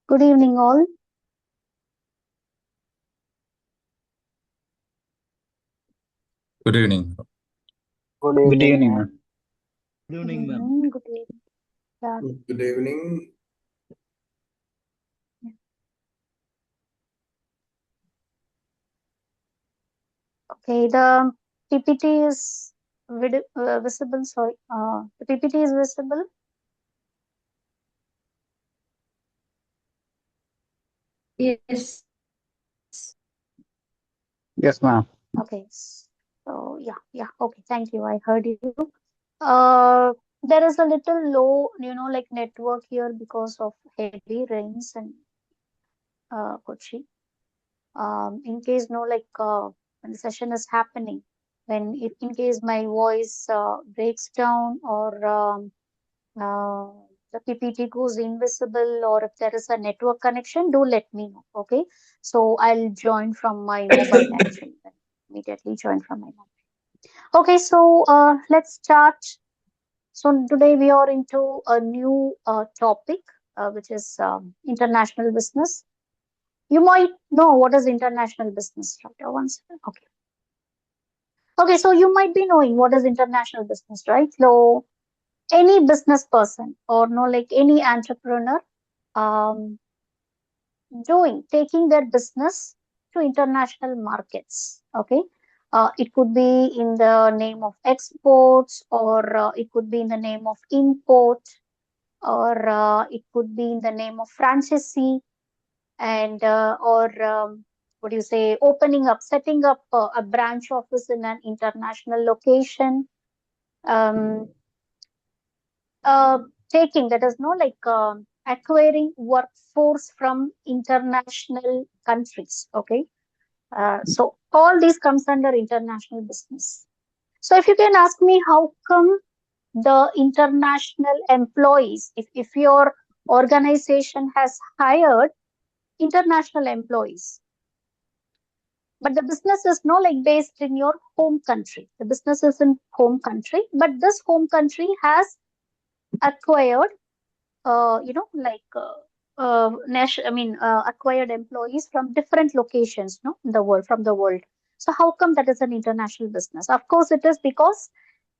Good evening, all. Good evening. Good Good evening, evening, ma'am. ma'am. Good Good evening, ma'am. evening. Good evening. Yeah. Good evening. Okay, the PPT is visible. Sorry, the PPT is visible. Yes. Yes, ma'am. Okay, so yeah. Okay, thank you. I heard you. Uh, there is a little low, like network here because of heavy rains and Kochi. In case when the session is happening, when if in case my voice breaks down or uh, the PPT goes invisible or if there is a network connection, do let me know. Okay. So I'll join from my mobile actually. Immediately join from my mobile. Okay. So let's start. So today we are into a new topic, which is international business. You might know what is international business, right? Once. Okay. Okay. So you might be knowing what is international business, right? So any business person or any entrepreneur um, taking their business to international markets. Okay. It could be in the name of exports or it could be in the name of import or it could be in the name of franchisee and or what do you say, setting up a branch office in an international location. Um, uh, Taking that is no like acquiring workforce from international countries. Okay, so all these comes under international business. So if you can ask me, how come the international employees, if your organization has hired international employees, but the business is no like based in your home country, the business is in home country, but this home country has acquired acquired employees from different locations, no, in the world, from the world. So how come that is an international business? Of course, it is because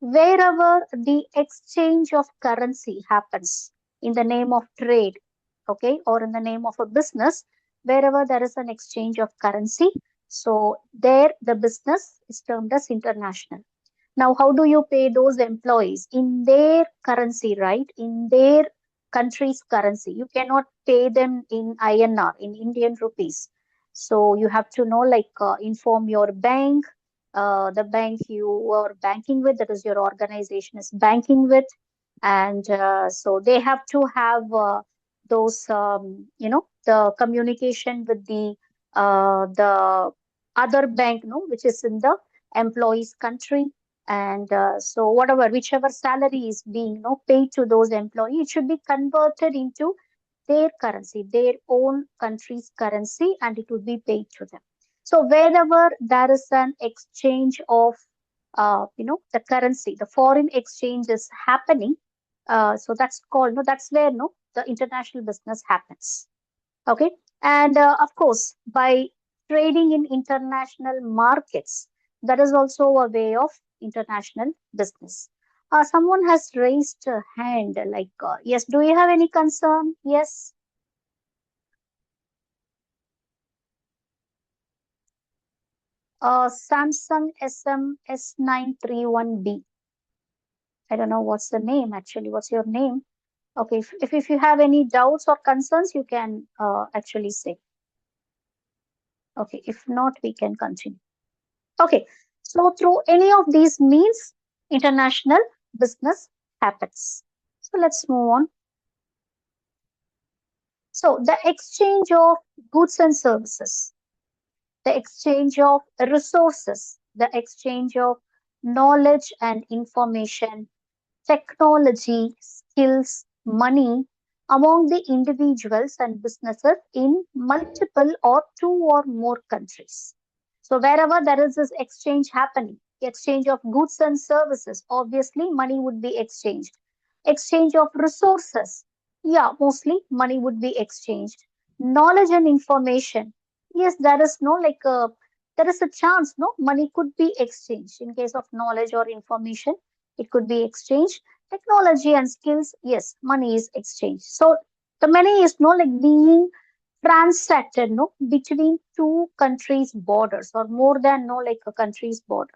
wherever the exchange of currency happens in the name of trade, okay, or in the name of a business, wherever there is an exchange of currency, so there the business is termed as international. Now, how do you pay those employees? In their currency, right? In their country's currency. You cannot pay them in INR, in Indian rupees. So you have to know, inform your bank, the bank you are banking with, that is your organization is banking with. And so they have to have the communication with the other bank, no, which is in the employee's country. And so whichever salary is being paid to those employees, it should be converted into their currency, their own country's currency, and it would be paid to them. So wherever there is an exchange of the currency, the foreign exchange is happening. So that's called, no, that's where, no, the international business happens. Okay. And of course, by trading in international markets, that is also a way of international business. Someone has raised a hand, yes, do you have any concern? Yes. Samsung SM S931B. I don't know what's the name actually. What's your name? Okay, if you have any doubts or concerns, you can actually say. Okay, if not, we can continue. Okay, so through any of these means, international business happens. So let's move on. So the exchange of goods and services, the exchange of resources, the exchange of knowledge and information, technology, skills, money among the individuals and businesses in multiple or two or more countries. So wherever there is this exchange happening, exchange of goods and services, obviously money would be exchanged. Exchange of resources, yeah, mostly money would be exchanged. knowledge and information. Yes, there is no like there is a chance, no, money could be exchanged in case of knowledge or information. It could be exchanged. Technology and skills, yes, money is exchanged. So the money is no like being transacted, no, between two countries' borders or more than no like a country's border.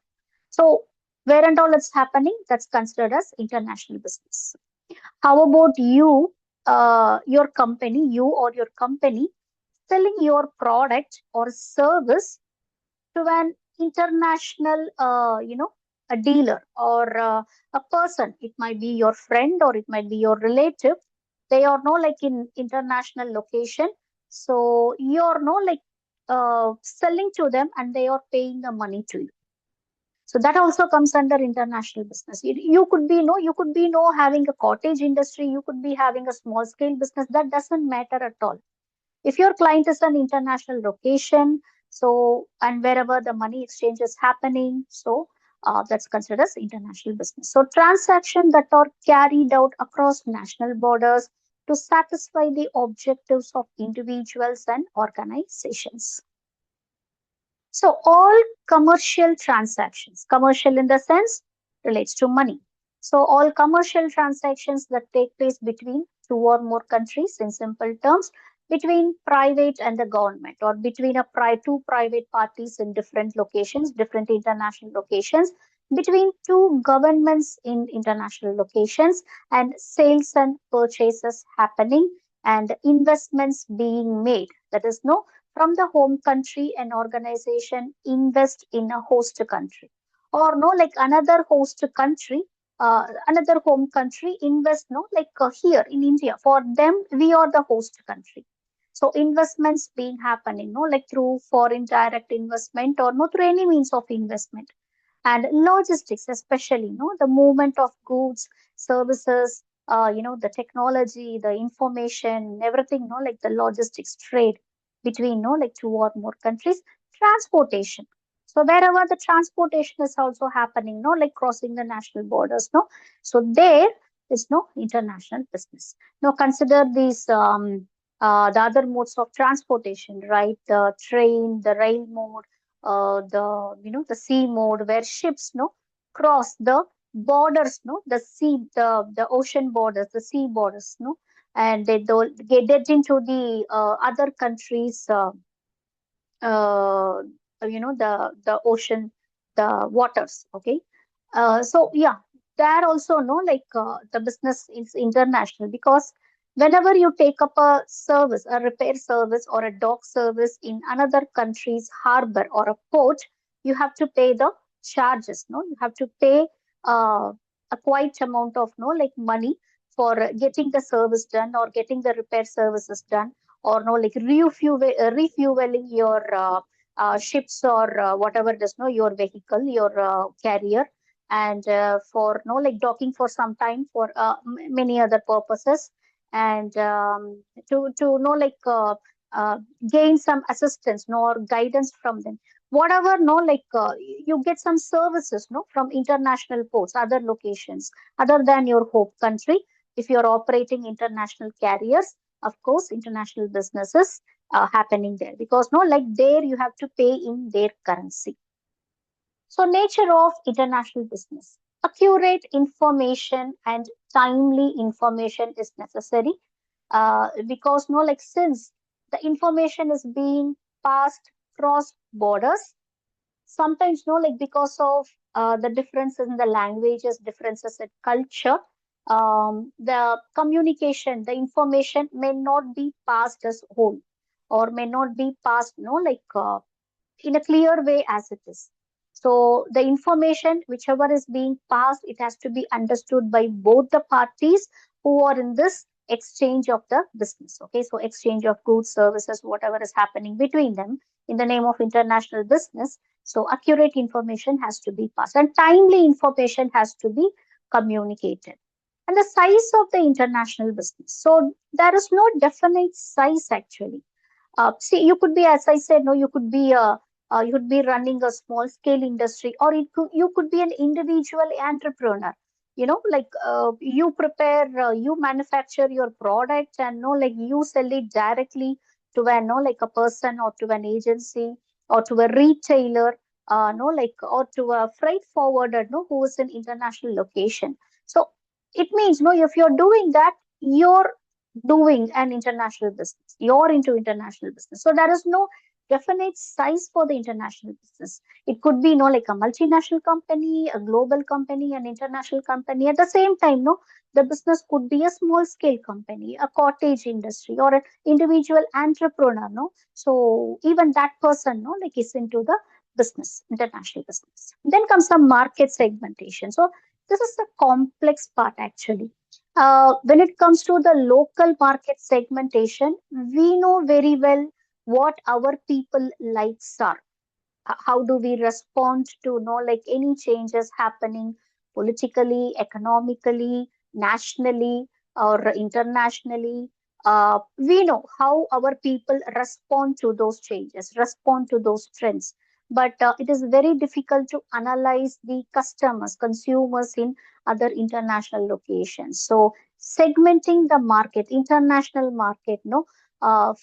So where and all it's happening, that's considered as international business. How about you, your company, you or your company selling your product or service to an international, a dealer or a person? It might be your friend or it might be your relative. They are no like in international location. So you're no like selling to them and they are paying the money to you. So that also comes under international business. You could be no, you could be no having a cottage industry, you could be having a small scale business. That doesn't matter at all. If your client is an international location, so and wherever the money exchange is happening, so that's considered as international business. So transactions that are carried out across national borders to satisfy the objectives of individuals and organizations. So all commercial transactions, commercial in the sense relates to money. So all commercial transactions that take place between two or more countries, in simple terms, between private and the government, or between two private parties in different locations, different international locations, between two governments in international locations, and sales and purchases happening and investments being made. That is no, from the home country, an organization invest in a host country, or no like another host country, another home country invest no like here in India. For them, we are the host country. So investments being happening no like through foreign direct investment or no through any means of investment. And logistics, especially the movement of goods, services, the technology, the information, everything, like the logistics trade between like two or more countries. Transportation, so wherever the transportation is also happening, like crossing the national borders, so there is no international business. Now consider these the other modes of transportation, right? The train, the rail mode, the the sea mode, where ships cross the borders, the sea, the ocean borders, the sea borders, and they don't get into the other countries, uh, the ocean, the waters. Okay. So yeah, there also like the business is international, because whenever you take up a service, a repair service or a dock service in another country's harbor or a port, you have to pay the charges. You have to pay a quite amount of like money for getting the service done or getting the repair services done, or like refueling your ships or whatever it is, your vehicle, your carrier, and for like docking for some time for many other purposes, and to like gain some assistance or guidance from them, whatever like you get some services from international ports, other locations other than your home country. If you're operating international carriers, of course international businesses happening there, because like there you have to pay in their currency. So nature of international business: accurate information and timely information is necessary, because like since the information is being passed cross borders, sometimes like because of the differences in the languages, differences in culture, the communication, the information may not be passed as whole, or may not be passed like in a clear way as it is. So the information, whichever is being passed, it has to be understood by both the parties who are in this exchange of the business. Okay, so exchange of goods, services, whatever is happening between them in the name of international business. So accurate information has to be passed and timely information has to be communicated. And the size of the international business. So there is no definite size actually. See, you could be, as I said, no, you could be running a small scale industry, or you could be an individual entrepreneur. Like you prepare, you manufacture your product, and like you sell it directly to a like a person or to an agency or to a retailer, or to a freight forwarder, who is in international location. So it means, if you're doing that, you're doing an international business. You're into international business. So there is no definite size for the international business. It could be, like a multinational company, a global company, an international company. At the same time, the business could be a small scale company, a cottage industry, or an individual entrepreneur. So even that person, like is into the business, international business. Then comes the market segmentation. So this is the complex part actually. When it comes to the local market segmentation, we know very well what our people likes are. How do we respond to like any changes happening politically, economically, nationally, or internationally. We know how our people respond to those changes, respond to those trends. But it is very difficult to analyze the customers, consumers in other international locations. So segmenting the market, international market,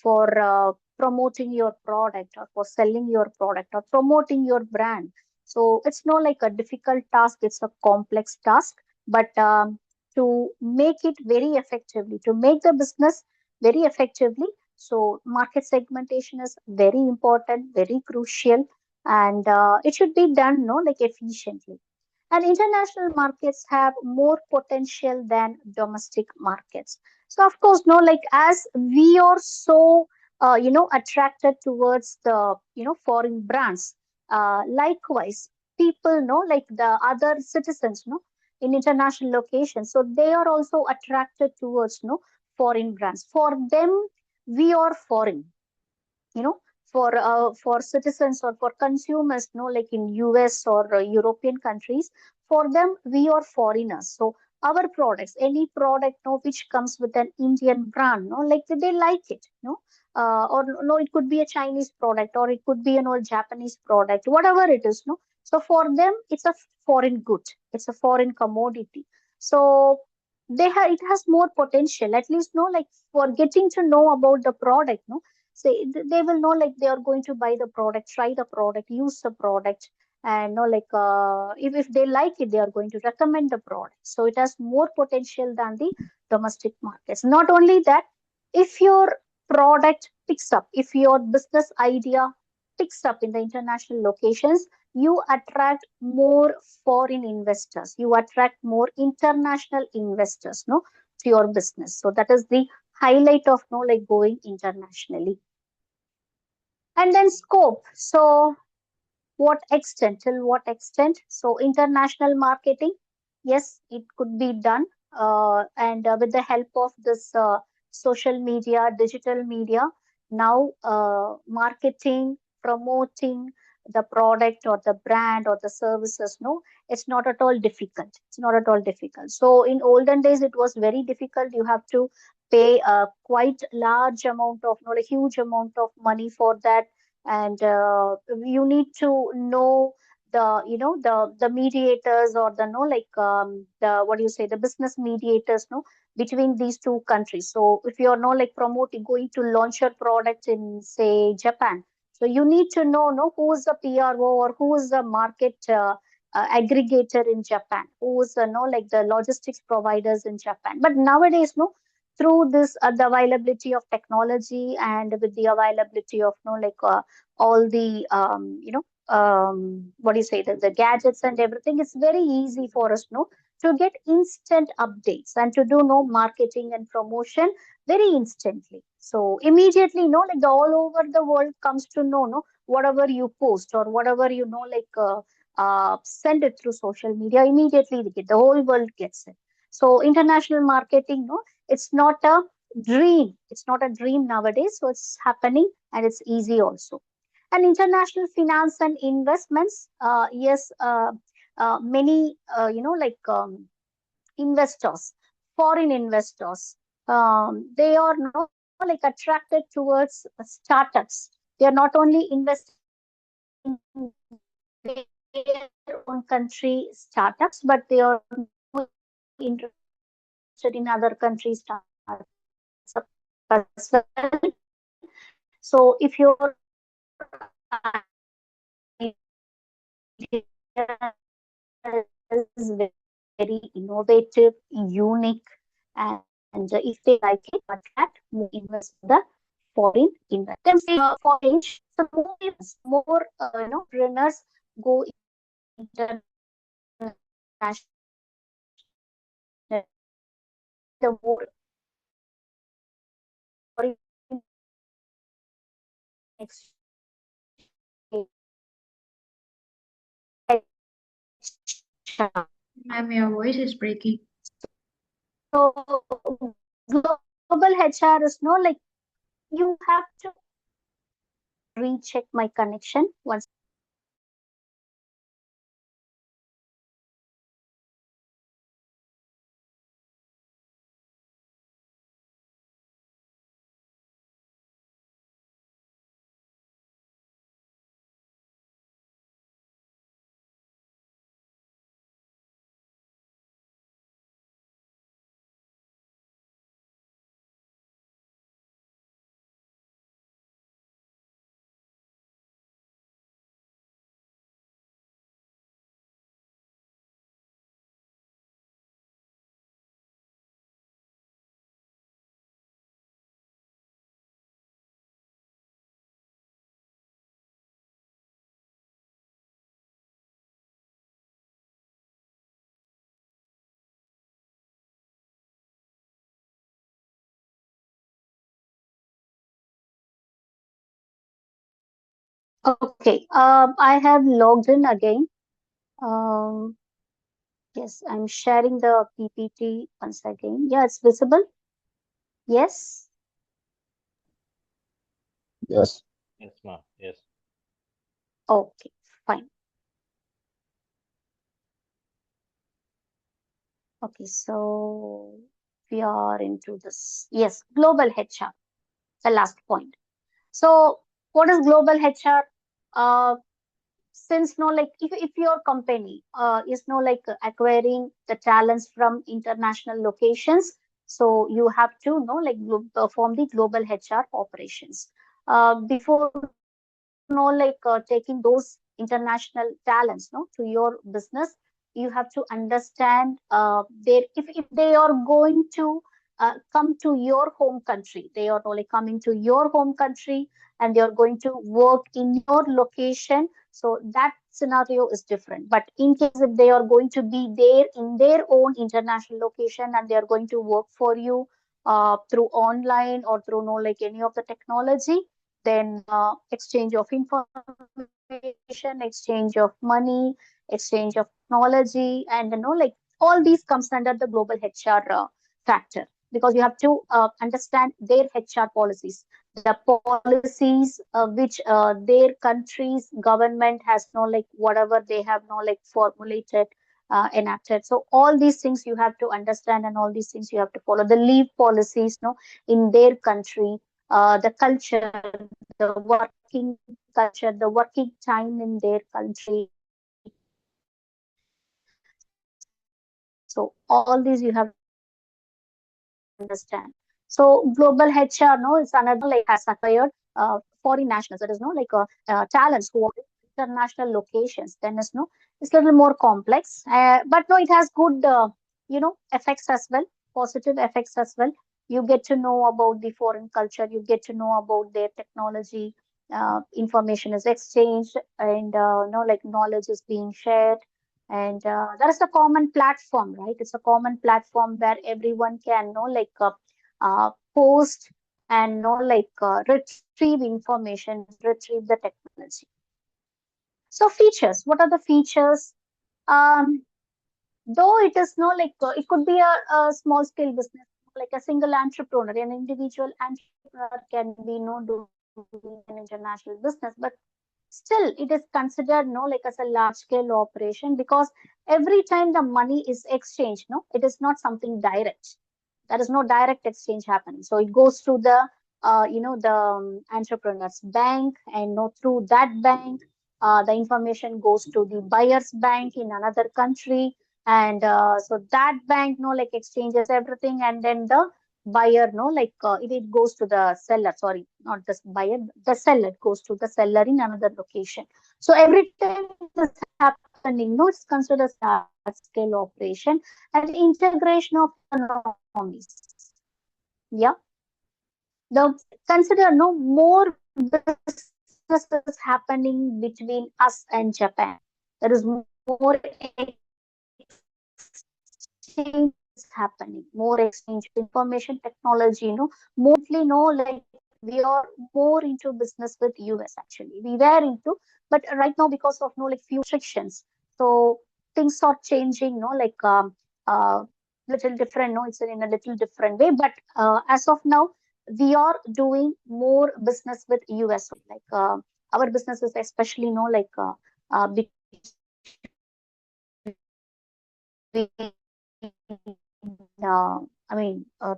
for promoting your product or for selling your product or promoting your brand. So it's not like a difficult task, it's a complex task. But to make it very effectively, to make the business very effectively, so market segmentation is very important, very crucial, and it should be done, like efficiently. And international markets have more potential than domestic markets. So of course, like as we are so attracted towards the foreign brands, likewise people like the other citizens in international locations, so they are also attracted towards foreign brands. For them, we are foreign, for citizens or for consumers, like in US or European countries, for them we are foreigners. So our products, any product, which comes with an Indian brand, like they like it, or no, it could be a Chinese product or it could be an old Japanese product, whatever it is, no. So for them, it's a foreign good, it's a foreign commodity. So it has more potential, at least, like for getting to know about the product, say they will know, like they are going to buy the product, try the product, use the product, and like if they like it, they are going to recommend the product. So it has more potential than the domestic markets. Not only that, if your product picks up, if your business idea picks up in the international locations, you attract more foreign investors, you attract more international investors, to your business. So that is the highlight of like going internationally. And then scope. So what extent, till what extent? So international marketing, yes, it could be done, and with the help of this social media, digital media, now marketing, promoting the product or the brand or the services, no, it's not at all difficult, it's not at all difficult. So in olden days it was very difficult. You have to pay a quite large amount of, not a huge amount of money for that. And you need to know the the mediators, or the the, what do you say, the business mediators, between these two countries. So if you're like promoting, going to launch your product in, say, Japan, so you need to know, who is the PRO or who is the market aggregator in Japan, who is like the logistics providers in Japan. But nowadays, through this the availability of technology, and with the availability of all the what do you say, the gadgets and everything, it's very easy for us to get instant updates and to do marketing and promotion very instantly. So immediately, like the all over the world comes to know, whatever you post or whatever send it through social media, immediately the whole world gets it. So international marketing, it's not a dream. It's not a dream nowadays. So it's happening, and it's easy also. And international finance and investments, yes, many, investors, foreign investors, they are like attracted towards startups. They are not only investing in their own country startups, but they are interested in other countries startups as well. So if your is very innovative, unique, and if they like it, attract more invest the foreign invest. Then for change, so more runners go international, the more foreign exchange. Ma'am, your voice is breaking. So global HR is no like you have to recheck my connection once. Okay, I have logged in again. Um, yes, I'm sharing the PPT once again. Yeah, it's visible. Yes. Yes. Yes, ma'am. Yes. Okay, fine. Okay, so we are into this. Yes, global HR, the last point. So, what is global HR? Since no like if your company is no like acquiring the talents from international locations, so you have to know like perform the global HR operations before no like taking those international talents no to your business. You have to understand their if they are going to come to your home country, they are only coming to your home country and they are going to work in your location, so that scenario is different. But in case if they are going to be there in their own international location and they are going to work for you through online or through no like any of the technology, then exchange of information, exchange of money, exchange of technology, and like all these comes under the global HR factor, because you have to understand their HR policies, the policies which their country's government has no like whatever they have no like formulated, enacted. So all these things you have to understand, and all these things you have to follow the leave policies no in their country, the culture, the working culture, the working time in their country. So all these you have understand. So global HR no is another like has acquired foreign nationals. That is no like talents who are in international locations. Then is no it's a little more complex, but no it has good effects as well, positive effects as well. You get to know about the foreign culture. You get to know about their technology. Information is exchanged, and like knowledge is being shared, and there is a common platform, right? It's a common platform where everyone can know like post and know like retrieve information, retrieve the technology. So features, what are the features? um though it is no like it could be a small scale business, like a single entrepreneur, an individual entrepreneur can be no doing an international business, but still it is considered no like as a large scale operation, because every time the money is exchanged no it is not something direct. There is no direct exchange happening, so it goes through the the entrepreneur's bank, and no through that bank the information goes to the buyer's bank in another country, and so that bank no like exchanges everything, and then the buyer, no, like it goes to the seller. Sorry, not the buyer, the seller goes to the seller in another location. So every time this happening, no, it's considered a large scale operation and integration of economies. Yeah, the consider no more businesses happening between us and Japan. There is more exchange is happening, more exchange of information technology, mostly like we are more into business with US actually. We were into, but right now because of like few restrictions, so things are changing, like little different, it's in a little different way. But as of now, we are doing more business with US. Like our businesses, especially, like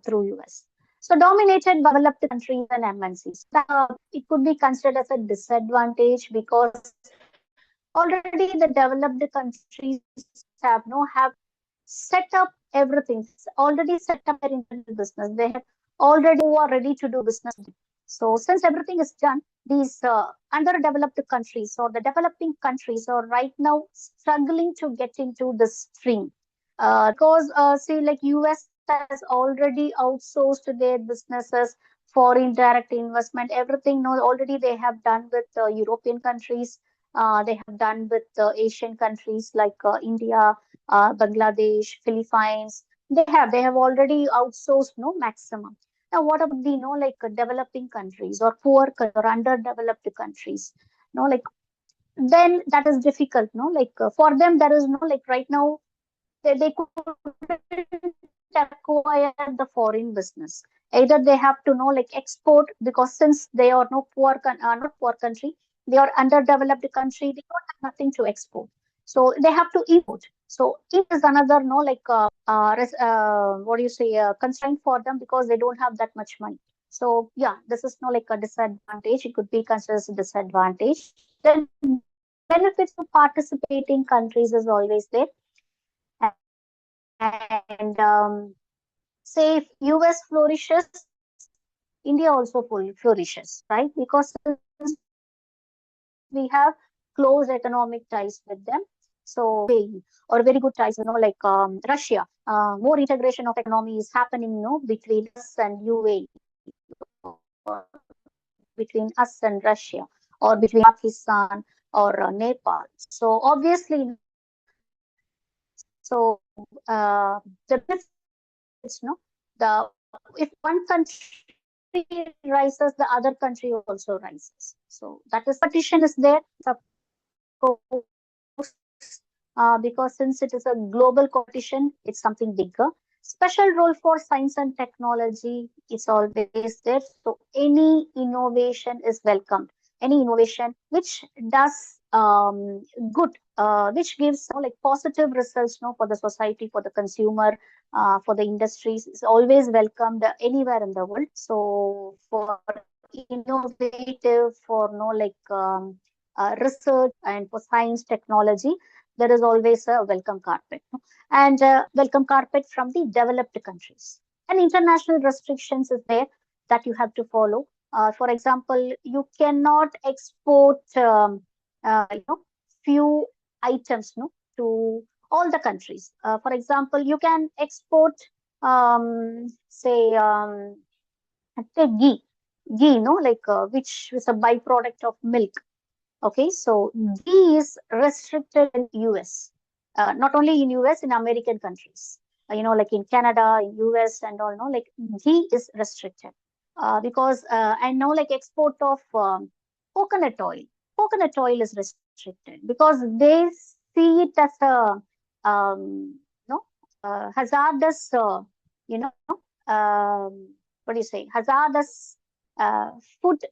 through US. So dominated by developed countries and MNCs. It could be considered as a disadvantage because already the developed countries have set up everything, already set up their internal business. They have already who are ready to do business. So since everything is done, these underdeveloped countries or the developing countries are right now struggling to get into this stream. Because see, like US has already outsourced their businesses, foreign direct investment, everything. No, already they have done with European countries. They have done with Asian countries like India, Bangladesh, Philippines. They have already outsourced no maximum. Now, what about the like developing countries or poor or underdeveloped countries? Like then that is difficult. Like for them there is like right now they couldn't acquire the foreign business. Either they have to like export, because since they are no not poor country, they are underdeveloped country, they don't have nothing to export. So they have to import. So it is another like what do you say constraint for them because they don't have that much money. So yeah, this is like a disadvantage. It could be considered as a disadvantage. Then benefits of participating countries is always there. And say if US flourishes, India also flourishes, right? Because since we have close economic ties with them. So or very good ties, like Russia. More integration of economy is happening, between us and UAE, or between us and Russia, or between Pakistan or Nepal. So obviously, so the benefits, the if one country rises, the other country also rises. So that is competition is there, of course, because since it is a global competition, it's something bigger. Special role for science and technology is always there. So any innovation is welcomed. Any innovation which does good, which gives like positive results, for the society, for the consumer, for the industries, is always welcomed anywhere in the world. So for innovative, for research and for science technology, there is always a welcome carpet, and welcome carpet from the developed countries. And international restrictions is there that you have to follow. For example, you cannot export few items, to all the countries. For example, you can export say ghee, like which is a byproduct of milk. Okay, so ghee is restricted in US, not only in US, in American countries. Like in Canada, in US, and all. Like ghee is restricted because I know like export of coconut oil. Coconut oil is restricted because they see it as a hazardous. You know, what do you say? Hazardous food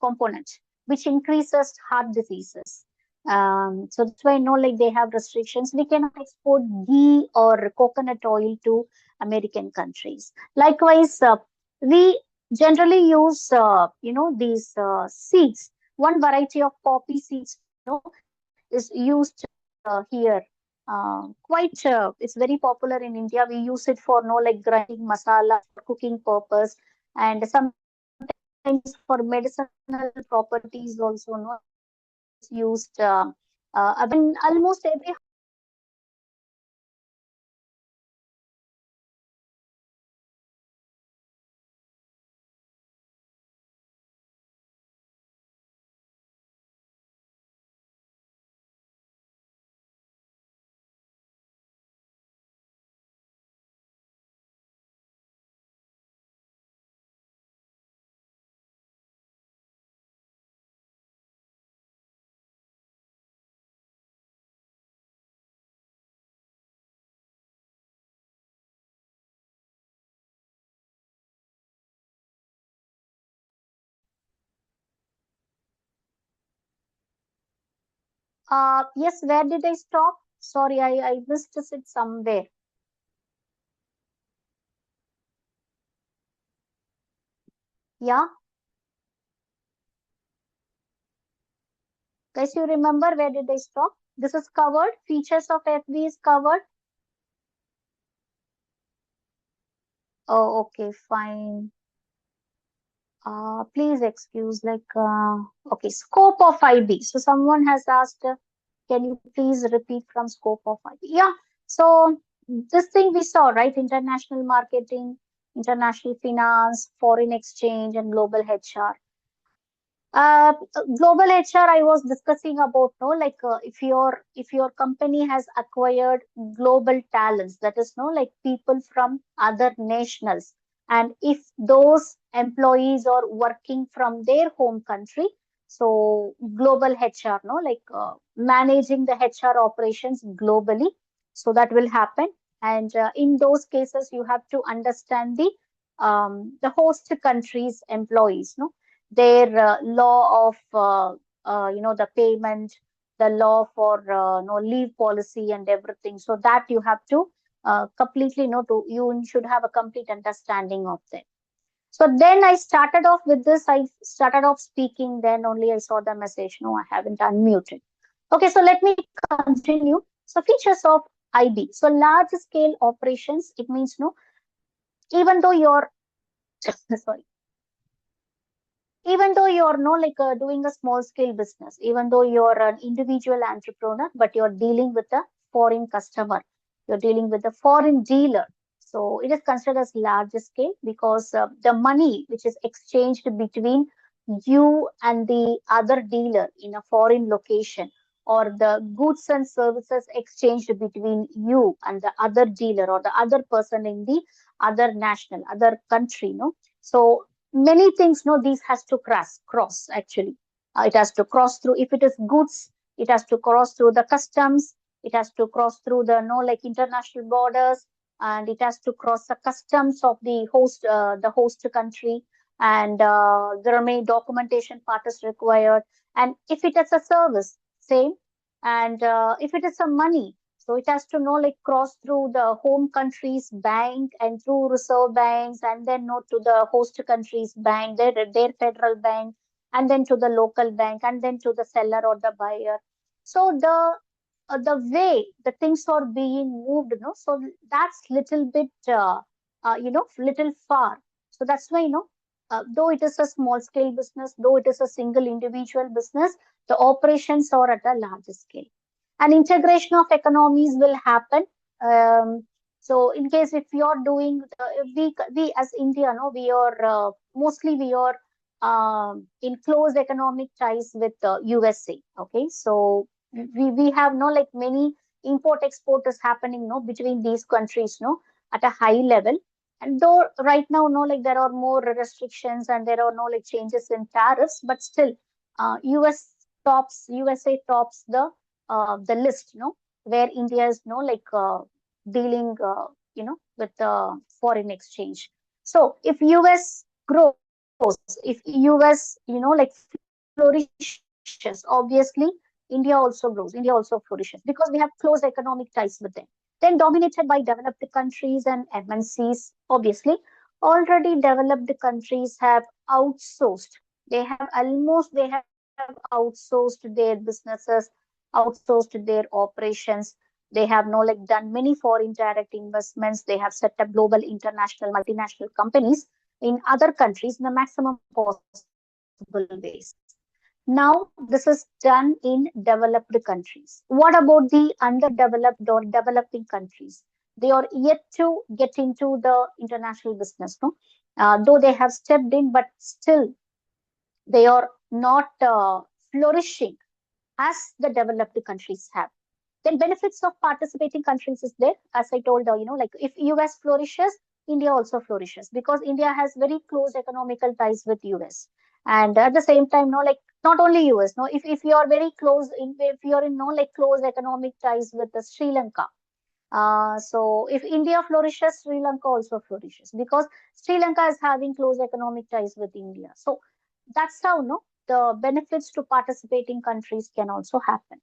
component which increases heart diseases. So that's why like they have restrictions. We cannot export ghee or coconut oil to American countries. Likewise, we generally use these seeds. One variety of poppy seeds, is used here It's very popular in India. We use it for like grinding masala for cooking purpose, and sometimes for medicinal properties also. It's used. In almost every yes, where did I stop? Sorry, I missed it somewhere. Yeah, guys, you remember where did I stop? This is covered. Features of FB is covered. Oh, okay, fine. Please excuse, okay, scope of IB. So someone has asked, can you please repeat from scope of IB? Yeah. So this thing we saw, right? International marketing, international finance, foreign exchange, and global HR. Global HR, I was discussing about, no, if your company has acquired global talents, that is, no, like people from other nationals, and if those employees are working from their home country, so global HR, no, managing the HR operations globally, so that will happen. And in those cases, you have to understand the host country's employees, no, their law of the payment, the law for no leave policy and everything, so that you have to completely know, to you should have a complete understanding of them. So then I started off with this. I started off speaking, then only I saw the message, no, I haven't unmuted. Okay, so let me continue. So features of IB. So large scale operations, it means, no, even though you're sorry, even though you're no doing a small scale business, even though you're an individual entrepreneur, but you're dealing with a foreign customer, you're dealing with a foreign dealer, so it is considered as large scale, because the money which is exchanged between you and the other dealer in a foreign location, or the goods and services exchanged between you and the other dealer or the other person in the other national, other country, no, so many things, no, these has to cross actually. It has to cross through, if it is goods, it has to cross through the customs, it has to cross through the, no, like international borders, and it has to cross the customs of the host country, and there are many documentation part is required. And if it is a service, same. And if it is some money, so it has to know, like, cross through the home country's bank and through reserve banks, and then no to the host country's bank, their federal bank, and then to the local bank, and then to the seller or the buyer. So the way the things are being moved, so that's little bit little far. So that's why, though it is a small scale business, though it is a single individual business, the operations are at a larger scale. And integration of economies will happen. So in case if you are doing, we as India, no, we are mostly we are in close economic ties with USA. Okay, so we have, no, like many import export is happening, no, between these countries, no, at a high level. And though right now, no, like there are more restrictions and there are no like changes in tariffs, but still, USA tops the list, where India is, dealing, with foreign exchange. So if US grows, if US, flourishes, obviously India also grows. India also flourishes because we have close economic ties with them. Then dominated by developed countries and MNCs, obviously. Already developed countries have outsourced. They have outsourced their businesses, outsourced their operations. They have done many foreign direct investments. They have set up global, international, multinational companies in other countries in the maximum possible ways. Now, this is done in developed countries. What about the underdeveloped or developing countries? They are yet to get into the international business, no? Though they have stepped in, but still they are not flourishing as the developed countries have. Then benefits of participating countries is there. As I told, like if US flourishes, India also flourishes because India has very close economical ties with US. And at the same time, no, like not only US, no, if you are very close, if you are in no like close economic ties with the Sri Lanka, so if India flourishes, Sri Lanka also flourishes because Sri Lanka is having close economic ties with India. So that's how no the benefits to participating countries can also happen.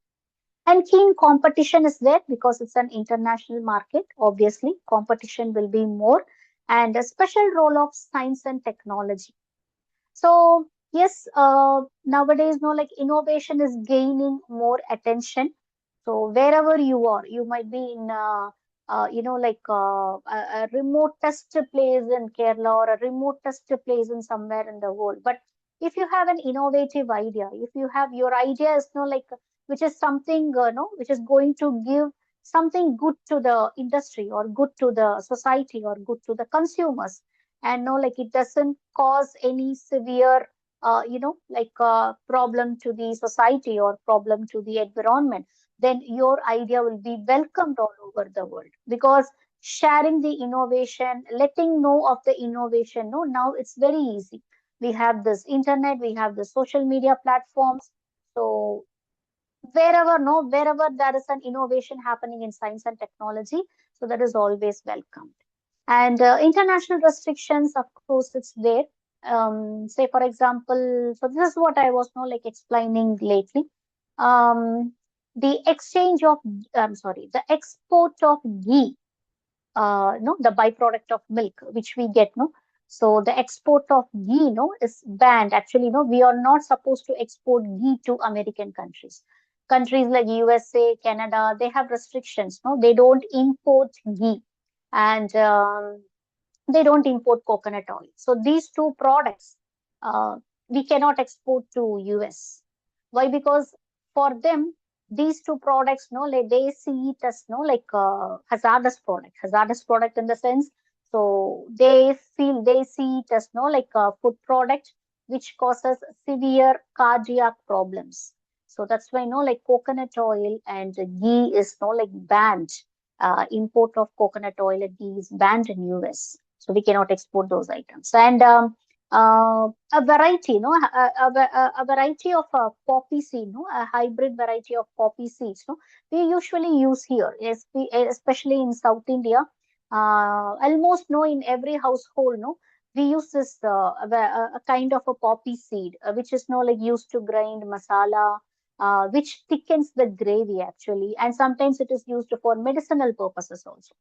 And keen competition is there because it's an international market. Obviously, competition will be more, and a special role of science and technology. So yes, nowadays, no, like innovation is gaining more attention. So wherever you are, you might be in, a remotest place in Kerala or a remotest place in somewhere in the world. But if you have an innovative idea, if you have your idea is no like which is something no which is going to give something good to the industry or good to the society or good to the consumers, and no like it doesn't cause any severe problem to the society or problem to the environment, then your idea will be welcomed all over the world because sharing the innovation, letting know of the innovation, no, now it's very easy. We have this internet, we have the social media platforms. So wherever there is an innovation happening in science and technology, so that is always welcomed. And international restrictions, of course, it's there. Say, for example, so this is what I was explaining lately. The exchange of, I'm sorry, the export of ghee, no, the byproduct of milk, which we get, no. So the export of ghee, no, is banned. Actually, no, we are not supposed to export ghee to American countries. Countries like USA, Canada, they have restrictions, no, they don't import ghee. And they don't import coconut oil. So these two products uh, we cannot export to US. Why? Because for them these two products, no, like they see it as no like hazardous product in the sense. So they see it as no like a food product which causes severe cardiac problems. So that's why no like coconut oil and ghee is no like banned. Import of coconut oil and ghee is banned in US, so we cannot export those items. And a variety, no, a variety of poppy seed, no, a hybrid variety of poppy seeds, no, we usually use here, especially in South India. Almost no in every household, no, we use this a kind of a poppy seed, which is no like used to grind masala, which thickens the gravy actually, and sometimes it is used for medicinal purposes also,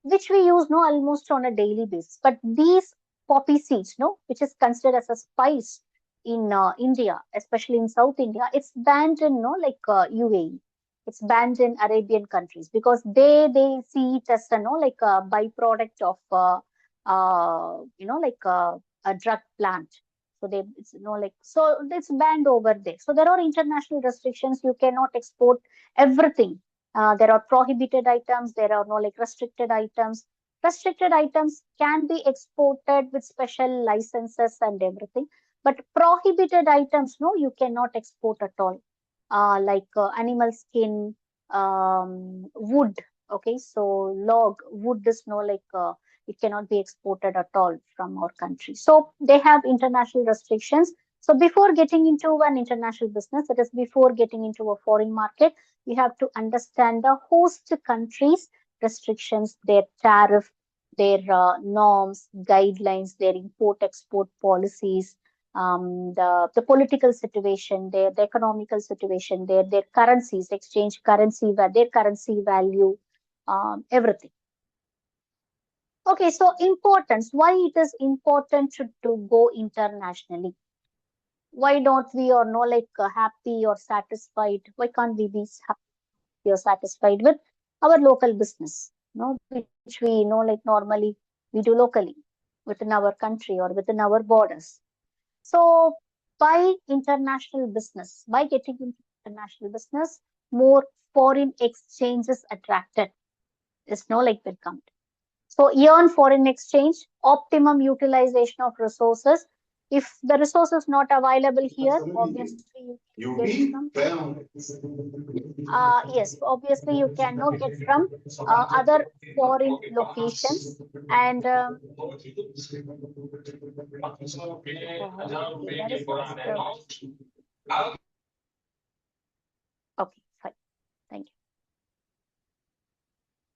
which we use no almost on a daily basis. But these poppy seeds, no, which is considered as a spice in India, especially in South India, it's banned in no like UAE. It's banned in Arabian countries because they see it as a no like a byproduct of a drug plant. So they it's like so it's banned over there. So there are international restrictions. You cannot export everything. There are prohibited items. There are no like restricted items. Restricted items can be exported with special licenses and everything, but prohibited items, no, you cannot export at all. Like animal skin, wood. Okay, so log wood is no like it cannot be exported at all from our country. So they have international restrictions. So before getting into an international business, that is before getting into a foreign market, we have to understand the host countries' restrictions, their tariff, their norms, guidelines, their import-export policies, the political situation, the economical situation, their currencies, exchange currency, their currency value, everything. Okay, so importance. Why it is important to go internationally? Why don't we or no like happy or satisfied? Why can't we be happy or satisfied with our local business, which we like normally we do locally within our country or within our borders. So by international business, by getting into international business, more foreign exchanges attracted is like welcomed. So earn foreign exchange, optimum utilization of resources. If the resource is not available here, obviously you can get from yes, obviously you cannot get from other foreign locations. And okay, that is disturbed. Okay, fine. Thank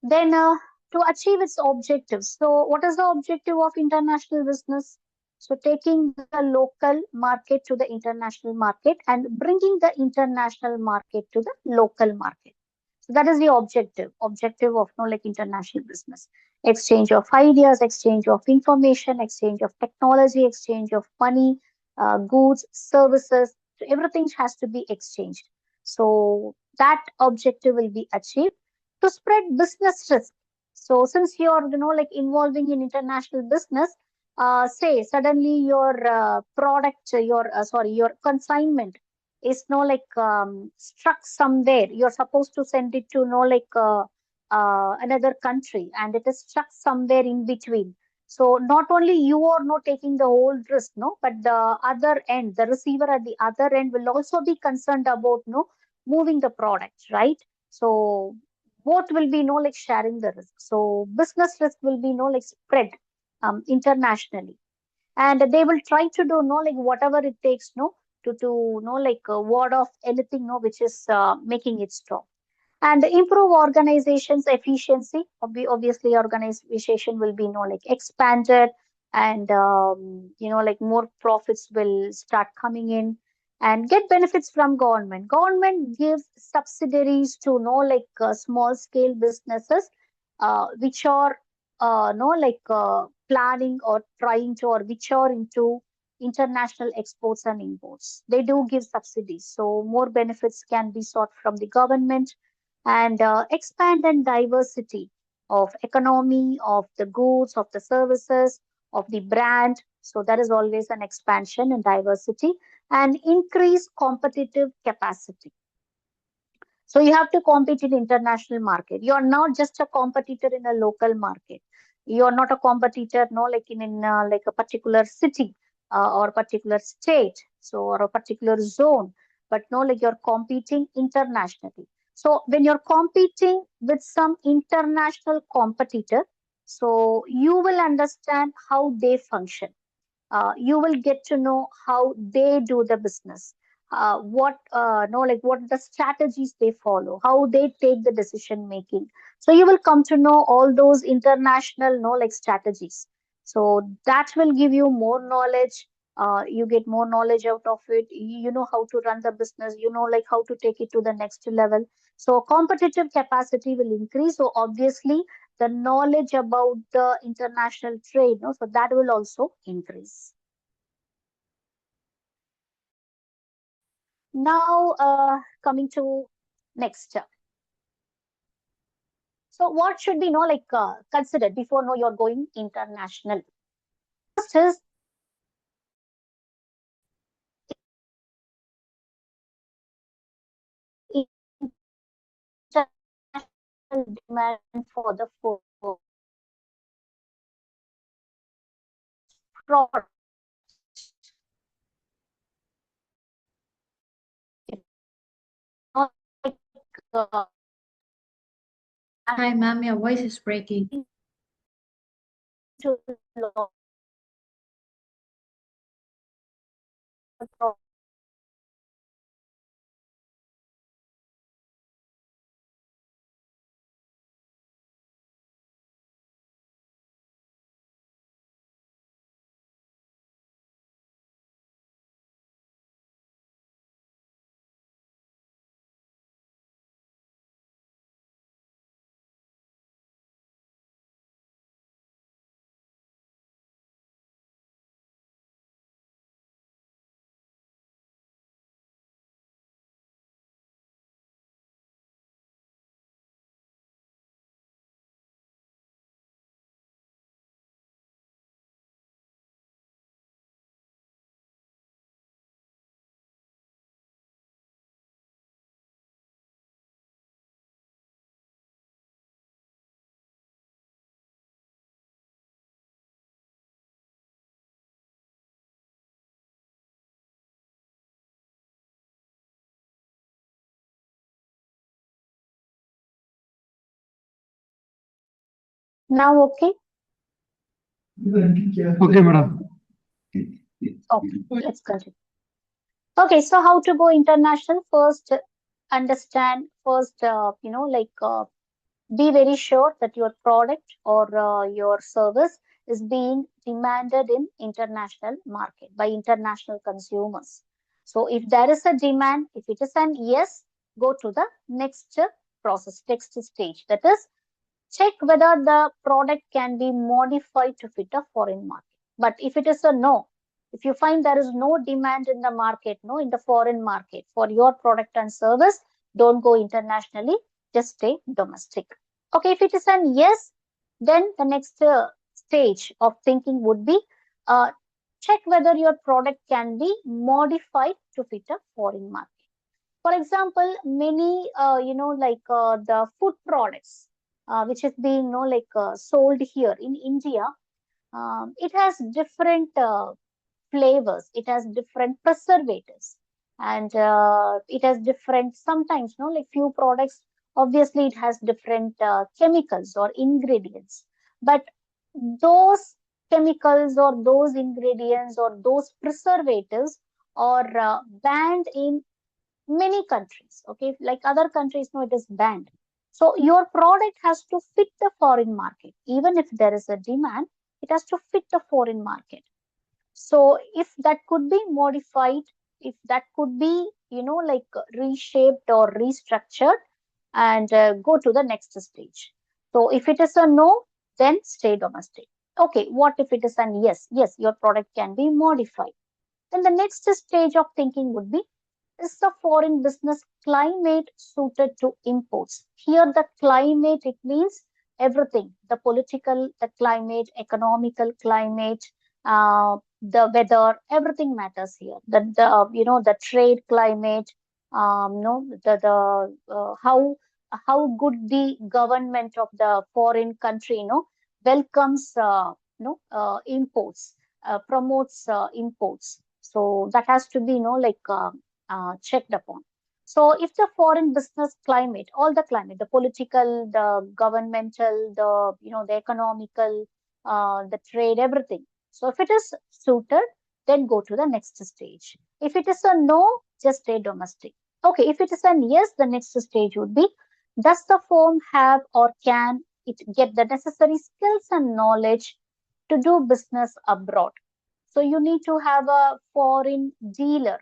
you. Then to achieve its objectives. So what is the objective of international business? So taking the local market to the international market and bringing the international market to the local market. So that is the objective of like international business. Exchange of ideas, exchange of information, exchange of technology, exchange of money, goods, services. So everything has to be exchanged. So that objective will be achieved to spread business risk. So since you're like involving in international business, say suddenly your product, your sorry, your consignment is like struck somewhere. You're supposed to send it to like another country, and it is struck somewhere in between. So not only you are not taking the whole risk, but the other end, the receiver at the other end will also be concerned about moving the product, right? So both will be like sharing the risk. So business risk will be like spread internationally, and they will try to do like whatever it takes to like ward off anything which is making it strong, and improve organization's efficiency. Obviously organization will be like expanded, and like more profits will start coming in, and get benefits from government gives subsidiaries to like small scale businesses which are like planning or trying to, or which are into international exports and imports. They do give subsidies, so more benefits can be sought from the government, and expand and diversity of economy, of the goods, of the services, of the brand. So that is always an expansion and diversity, and increase competitive capacity. So you have to compete in international market. You are not just a competitor in a local market. You are not a competitor, like in like a particular city or particular state, so or a particular zone, but like you're competing internationally. So when you're competing with some international competitor, so you will understand how they function. You will get to know how they do the business, what no like what the strategies they follow, how they take the decision making. So you will come to know all those international like strategies. So that will give you more knowledge. You get more knowledge out of it. You know how to run the business, like how to take it to the next level. So competitive capacity will increase, so obviously the knowledge about the international trade, so that will also increase. Now, coming to next. So, what should be like considered before you're going international? First is international demand for the food product. Like, uh, Hi, ma'am, your voice is breaking. to Now, okay? Okay, madam. Okay, let's continue. Okay, so how to go international? First, understand, first, be very sure that your product or your service is being demanded in international market by international consumers. So if there is a demand, if it is an yes, go to the next process, next stage. That is, check whether the product can be modified to fit a foreign market. But if it is a no, if you find there is no demand in the market, no, in the foreign market for your product and service, don't go internationally, just stay domestic. Okay, if it is an yes, then the next stage of thinking would be uh, check whether your product can be modified to fit a foreign market. For example, many, the food products, which is being, sold here in India, it has different flavors. It has different preservatives, and it has different. Sometimes, like few products, obviously, it has different chemicals or ingredients. But those chemicals or those ingredients or those preservatives are banned in many countries. Okay, like other countries, no, it is banned. So your product has to fit the foreign market. Even if there is a demand, it has to fit the foreign market. So if that could be modified, if that could be, reshaped or restructured, and go to the next stage. So if it is a no, then stay domestic. Okay, what if it is an yes? Yes, your product can be modified. Then the next stage of thinking would be, is the foreign business climate suited to imports? Here, the climate, it means everything, the political, the climate, economical climate, the weather, everything matters here. The trade climate, how good the government of the foreign country, welcomes, imports, promotes imports. So that has to be, checked upon. So if the foreign business climate, all the climate, the political, the governmental, the economical, the trade, everything. So if it is suited, then go to the next stage. If it is a no, just stay domestic. Okay, if it is an yes, the next stage would be, does the firm have or can it get the necessary skills and knowledge to do business abroad? So you need to have a foreign dealer.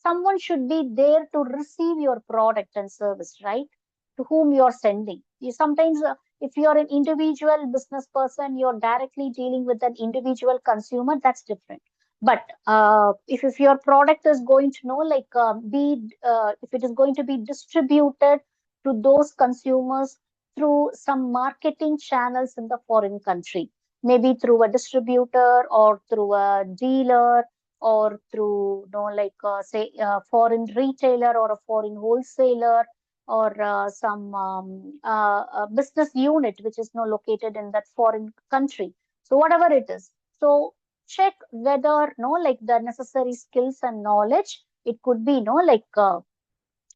Someone should be there to receive your product and service, right? To whom you're sending. You sometimes, if you're an individual business person, you're directly dealing with an individual consumer, that's different. But if your product is going to if it is going to be distributed to those consumers through some marketing channels in the foreign country, maybe through a distributor or through a dealer or through, say, a foreign retailer or a foreign wholesaler or some business unit which is now located in that foreign country. So whatever it is, so check whether the necessary skills and knowledge, it could be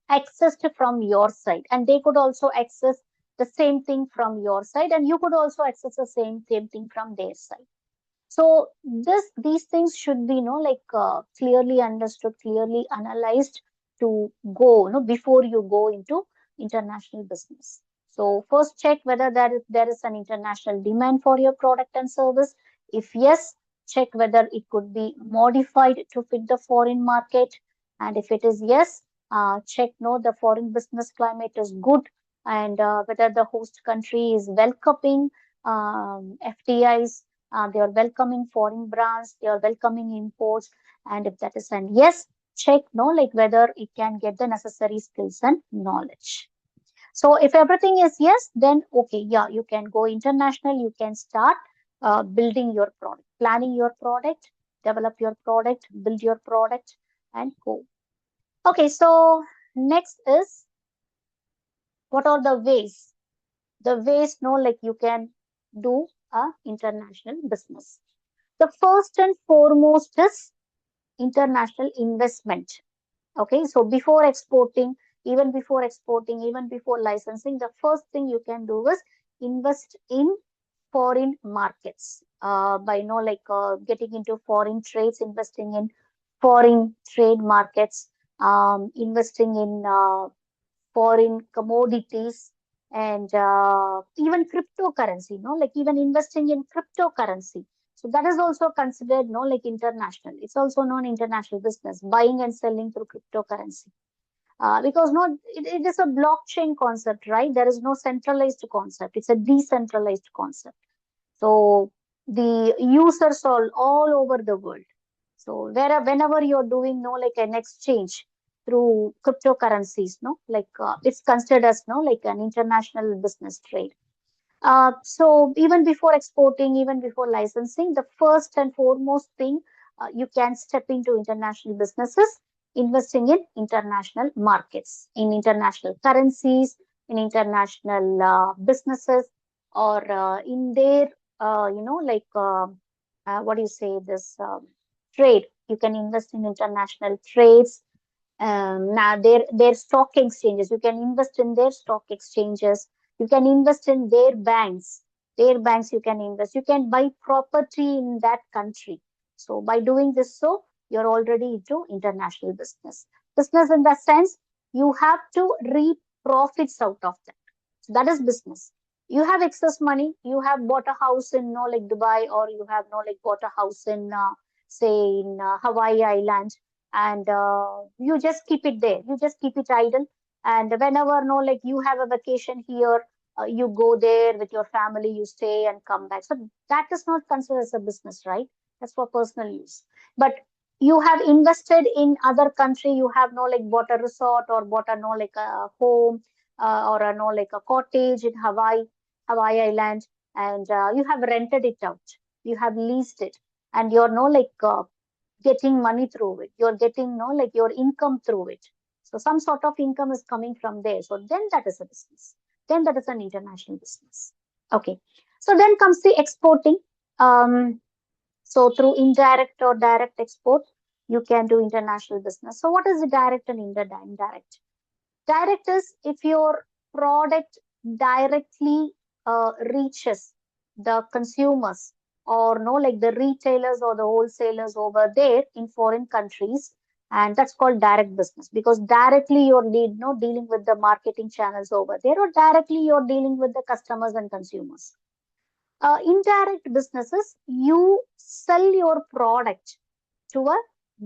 accessed from your side, and they could also access the same thing from your side, and you could also access the same thing from their side. So these things should be, clearly understood, clearly analyzed to go, before you go into international business. So first check whether there is an international demand for your product and service. If yes, check whether it could be modified to fit the foreign market. And if it is yes, check the foreign business climate is good, and whether the host country is welcoming FDIs, they are welcoming foreign brands, they are welcoming imports. And if that is an yes, check whether it can get the necessary skills and knowledge. So if everything is yes, then okay, yeah, you can go international, you can start building your product, planning your product, develop your product, build your product, and go. Okay, so next is, what are the ways? The ways, you can do a international business. The first and foremost is international investment. Okay, so before exporting, even before licensing, the first thing you can do is invest in foreign markets, by getting into foreign trades, investing in foreign trade markets, investing in foreign commodities, and even cryptocurrency, like even investing in cryptocurrency. So that is also considered like international. It's also known international business, buying and selling through cryptocurrency. Because it is a blockchain concept, right? There is no centralized concept. It's a decentralized concept. So the users all over the world. So whenever you're doing like an exchange through cryptocurrencies, it's considered as like an international business trade. So even before exporting, even before licensing, the first and foremost thing, you can step into international businesses, investing in international markets, in international currencies, in international businesses, or in their, what do you say, this trade. You can invest in international trades. Now their stock exchanges, you can invest in their stock exchanges. You can invest in their banks. Their banks you can invest. You can buy property in that country. So by doing this, so you're already into international business. Business in the sense you have to reap profits out of that. So that is business. You have excess money. You have bought a house in like Dubai, or you have bought a house in say in Hawaii Island, and you just keep it there. You just keep it idle, and whenever you have a vacation here, you go there with your family, you stay and come back. So that is not considered as a business, right? That's for personal use. But you have invested in other country. You have bought a resort, or bought a a home, or a a cottage in Hawaii Island, and you have rented it out. You have leased it, and you're getting money through it. You're getting your income through it. So some sort of income is coming from there. So then that is a business. Then that is an international business. Okay. So then comes the exporting. So through indirect or direct export, you can do international business. So what is the direct and indirect? Direct is if your product directly reaches the consumers, or the retailers or the wholesalers over there in foreign countries, and that's called direct business, because directly you're dealing with the marketing channels over there, or directly you're dealing with the customers and consumers. Indirect businesses, you sell your product to a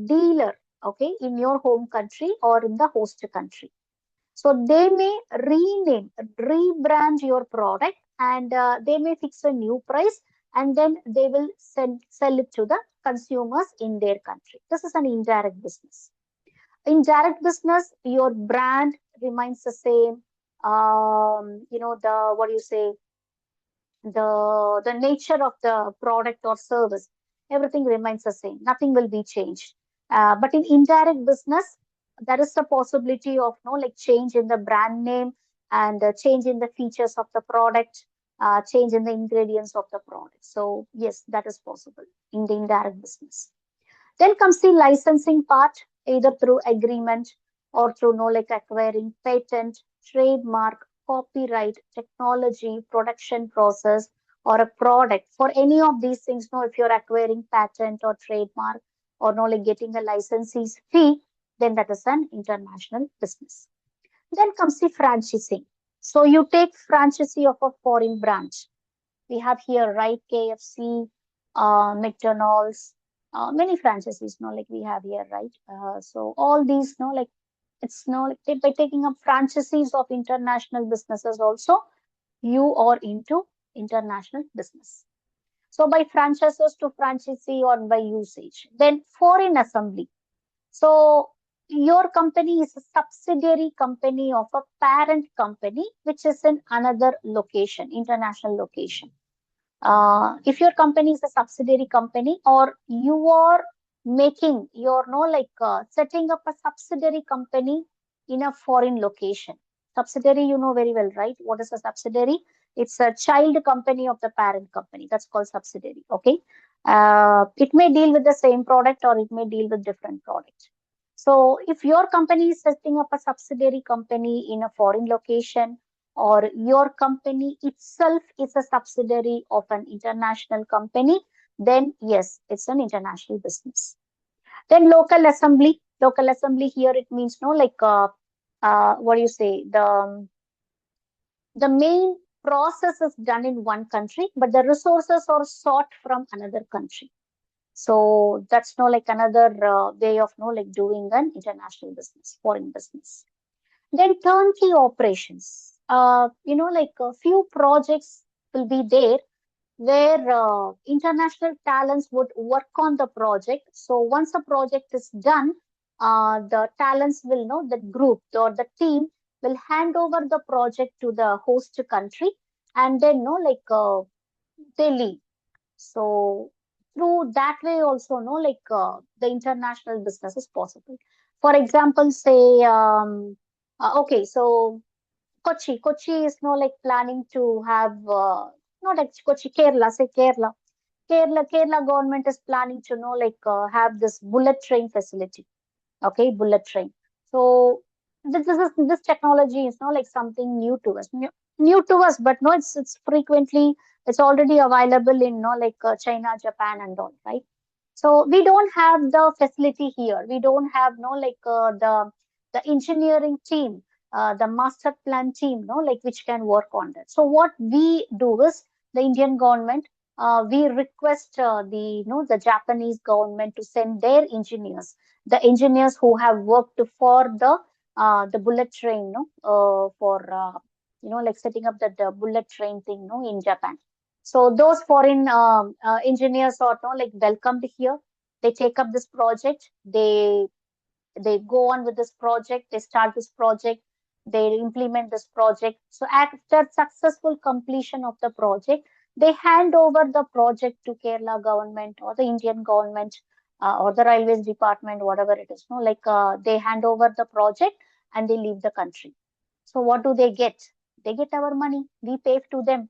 dealer, okay, in your home country or in the host country. So they may rebrand your product, and they may fix a new price, and then they will sell it to the consumers in their country. This is an indirect business. In direct business, your brand remains the same. The what do you say? The nature of the product or service, everything remains the same. Nothing will be changed. But in indirect business, there is a possibility of change in the brand name, and change in the features of the product, change in the ingredients of the product. So yes, that is possible in the indirect business. Then comes the licensing part, either through agreement or through acquiring patent, trademark, copyright, technology, production process, or a product. For any of these things, if you're acquiring patent or trademark, or getting a licensee's fee, then that is an international business. Then comes the franchising. So you take franchisee of a foreign branch. We have here, right, KFC, McDonald's, many franchises, we have here, right? So all these, it's by taking up franchises of international businesses also, you are into international business. So by franchises to franchisee, or by usage. Then foreign assembly. So your company is a subsidiary company of a parent company, which is in another location, international location. If your company is a subsidiary company, or you are making your setting up a subsidiary company in a foreign location. Subsidiary, you know very well, right? What is a subsidiary? It's a child company of the parent company. That's called subsidiary. Okay. It may deal with the same product, or it may deal with different product. So if your company is setting up a subsidiary company in a foreign location, or your company itself is a subsidiary of an international company, then yes, it's an international business. Then local assembly here, it means no, like what do you say, the main process is done in one country, but the resources are sought from another country. So that's no like another way of no like doing an international business, foreign business. Then turnkey operations. Like a few projects will be there where international talents would work on the project. So once the project is done, the talents will know the group or the team will hand over the project to the host country, and then they leave. So through that way also the international business is possible. For example, say okay, so Kochi is like planning to have not actually Kochi, Kerala, say Kerala government is planning to have this bullet train facility. Okay, bullet train. So this technology is not like something new to us, new to us, but no, it's frequently, it's already available in China, Japan, and all, right? So we don't have the facility here. We don't have the engineering team, the master plan team, which can work on that. So what we do is the Indian government, we request the Japanese government to send their engineers, the engineers who have worked for the bullet train, for setting up the bullet train thing, in Japan. So those foreign engineers are welcomed here. They take up this project. They go on with this project. They start this project. They implement this project. So after successful completion of the project, they hand over the project to Kerala government or the Indian government, or the railways department, whatever it is. They hand over the project and they leave the country. So what do they get? They get our money. We pay to them.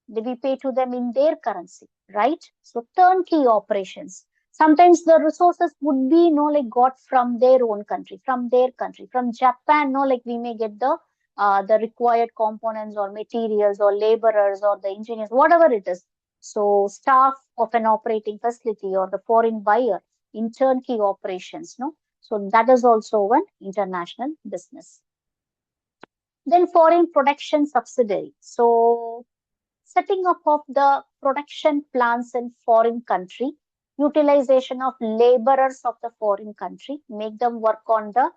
We pay to them in their currency, right? So turnkey operations. Sometimes the resources would be got from their own country, from Japan. We may get the required components or materials or laborers or the engineers, whatever it is. So staff of an operating facility or the foreign buyer in turnkey operations, no. So that is also one international business. Then foreign production subsidiary. So setting up of the production plants in foreign country, utilization of laborers of the foreign country, make them work on the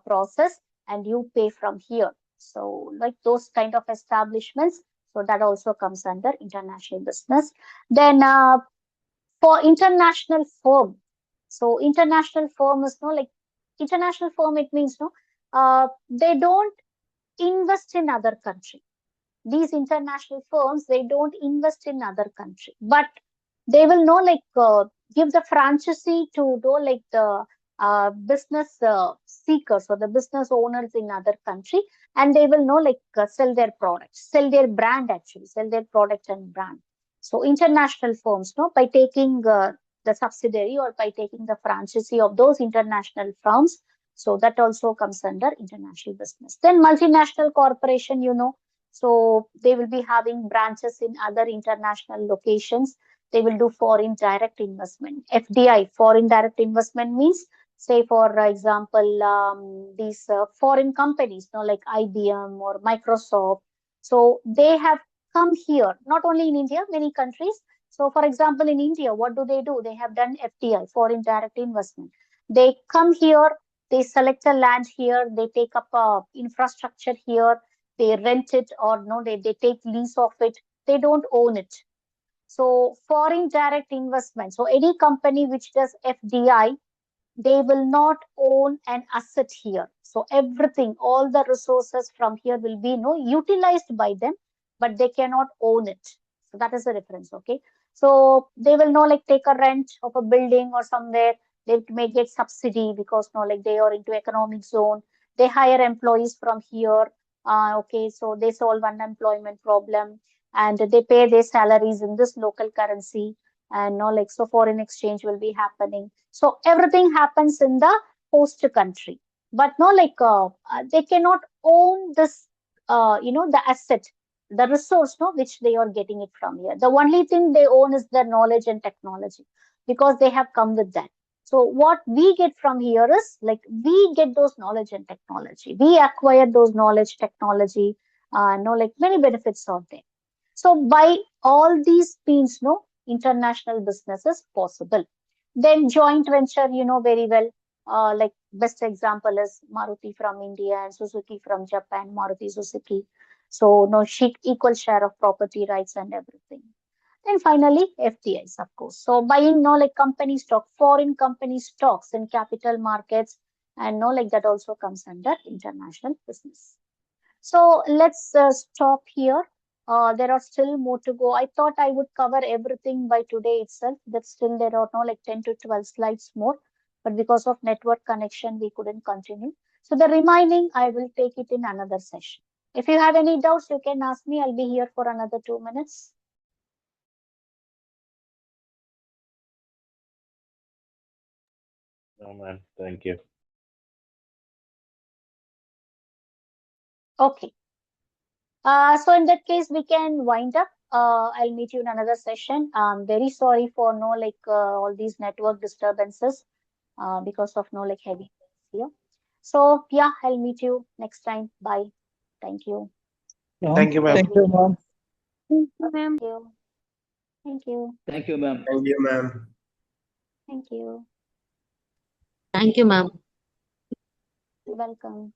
process, and you pay from here. So like those kind of establishments, so that also comes under international business. Then for international firm, so international firm is international firm, it means they don't invest in other country. These international firms, they don't invest in other country, but they will give the franchisee to the business seekers or the business owners in other country, and they will sell their products, sell their brand, actually sell their product and brand. So international firms, by taking the subsidiary or by taking the franchisee of those international firms, so that also comes under international business. Then multinational corporation, so they will be having branches in other international locations. They will do foreign direct investment. FDI, foreign direct investment, means, say for example, these foreign companies, like IBM or Microsoft. So they have come here, not only in India, many countries. So for example, in India, what do? They have done FDI, foreign direct investment. They come here, they select a land here, they take up infrastructure here, they rent it, or they take lease of it. They don't own it. So foreign direct investment. So any company which does FDI, they will not own an asset here. So everything, all the resources from here will be utilized by them, but they cannot own it. So that is the difference. Okay. So they will take a rent of a building or somewhere. They may get subsidy because they are into economic zone. They hire employees from here. Okay, so they solve unemployment problem, and they pay their salaries in this local currency, and so foreign exchange will be happening. So everything happens in the host country, but they cannot own this the asset, the resource, no, which they are getting it from here. The only thing they own is their knowledge and technology because they have come with that. So what we get from here is like we get those knowledge and technology. We acquire those knowledge, technology, like many benefits are there. So by all these means, no, international business is possible. Then joint venture, very well. Like best example is Maruti from India and Suzuki from Japan, Maruti Suzuki. So no equal share of property rights and everything. Then finally, FDIs, of course. So buying like company stock, foreign company stocks in capital markets, and like that also comes under international business. So let's stop here. There are still more to go. I thought I would cover everything by today itself. But still there are no like 10 to 12 slides more. But because of network connection, we couldn't continue. So the remaining, I will take it in another session. If you have any doubts, you can ask me. I'll be here for another 2 minutes. No, ma'am. Thank you. Okay. So in that case, we can wind up. I'll meet you in another session. I'm very sorry for all these network disturbances because of like heavy rains here. So yeah, I'll meet you next time. Bye. Thank you. Thank you, ma'am. Thank you, ma'am. Thank you, ma'am. Thank you. Thank you. Thank you, ma'am. Thank you, ma'am. Thank you. Thank you, ma'am. You're welcome.